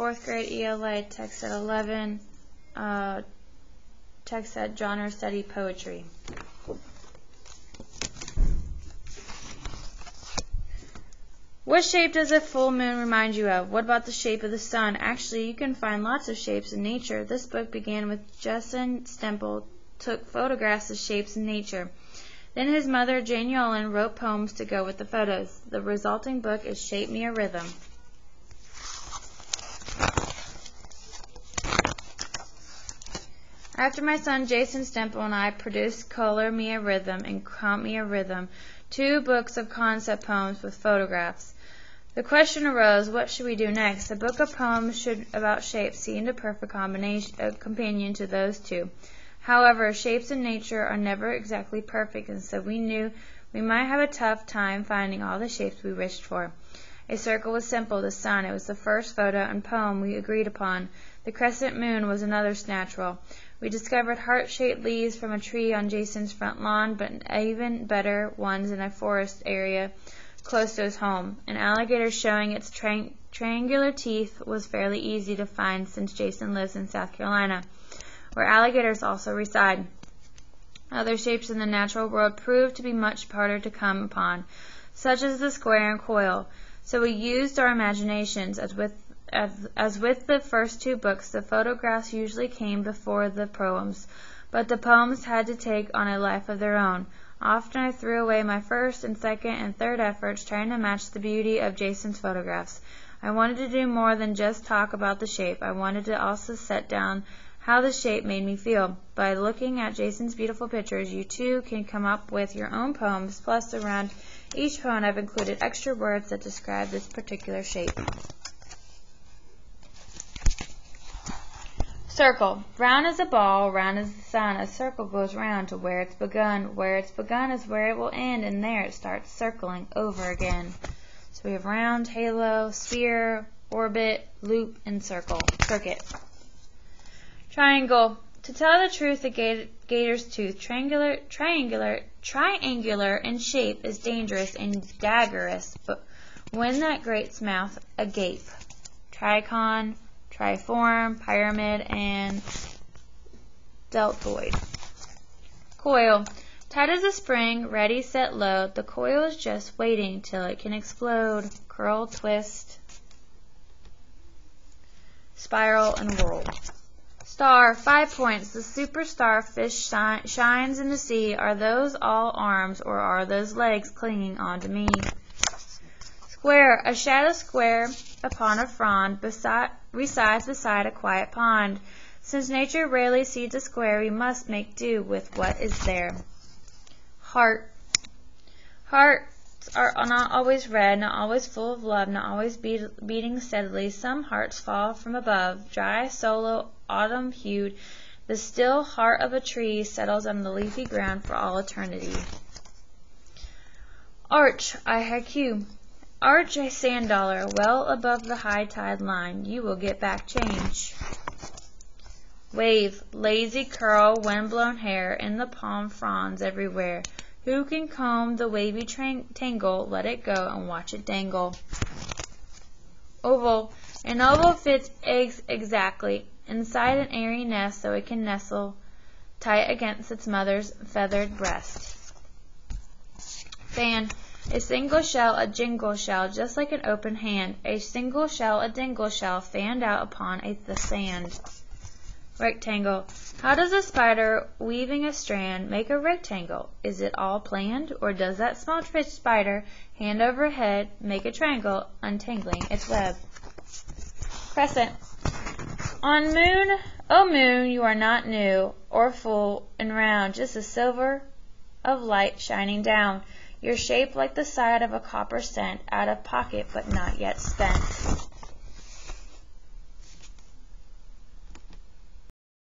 4th grade ELA, text set 11, text set genre study poetry. What shape does a full moon remind you of? What about the shape of the sun? Actually, you can find lots of shapes in nature. This book began with Jason Stemple took photographs of shapes in nature. Then his mother, Jane Yolen, wrote poems to go with the photos. The resulting book is Shape Me a Rhythm. After my son Jason Stemple and I produced Color Me a Rhythm and Count Me a Rhythm, 2 books of concept poems with photographs. The question arose, what should we do next? A book of poems about shapes seemed a perfect companion to those 2. However, shapes in nature are never exactly perfect, and so we knew we might have a tough time finding all the shapes we wished for. A circle was simple, the sun. It was the first photo and poem we agreed upon. The crescent moon was another natural. We discovered heart-shaped leaves from a tree on Jason's front lawn, but even better ones in a forest area close to his home. An alligator showing its triangular teeth was fairly easy to find since Jason lives in South Carolina, where alligators also reside. Other shapes in the natural world proved to be much harder to come upon, such as the square and coil. So we used our imaginations. As with the first 2 books, the photographs usually came before the poems, but the poems had to take on a life of their own. Often I threw away my first and second and third efforts trying to match the beauty of Jason's photographs. I wanted to do more than just talk about the shape. I wanted to also set down how the shape made me feel. By looking at Jason's beautiful pictures, you too can come up with your own poems, plus around each poem I've included extra words that describe this particular shape. Circle. Round as a ball, round as the sun, a circle goes round to where it's begun. Where it's begun is where it will end, and there it starts circling over again. So we have round, halo, sphere, orbit, loop, and circuit. Triangle. To tell the truth, a gator's tooth, triangular in shape, is dangerous and daggerous, but when that great's mouth agape. Tricon, triform, pyramid, and deltoid. Coil. Tight as a spring, ready, set, load. The coil is just waiting till it can explode. Curl, twist, spiral, and whirl. Star. 5 points. The superstar fish shines in the sea. Are those all arms, or are those legs clinging onto me? Square. A shadow square upon a frond resides beside a quiet pond. Since nature rarely sees a square, we must make do with what is there. Heart. Hearts are not always red, not always full of love, not always beating steadily. Some hearts fall from above, dry, solo, autumn-hued. The still heart of a tree settles on the leafy ground for all eternity. Arch. IQ. Arch a sand dollar well above the high tide line. You will get back change. Wave. Lazy curl, wind-blown hair in the palm fronds everywhere. Who can comb the wavy tangle? Let it go and watch it dangle. Oval. An oval fits eggs exactly inside an airy nest so it can nestle tight against its mother's feathered breast. Fan. A single shell, a jingle shell, just like an open hand. A single shell, a dingle shell, fanned out upon the sand. Rectangle. How does a spider, weaving a strand, make a rectangle? Is it all planned, or does that small fish spider, hand over head, make a triangle, untangling its web? Crescent. On moon, oh moon, you are not new, or full and round, just a silver of light shining down. You're shaped like the side of a copper cent, out of pocket but not yet spent.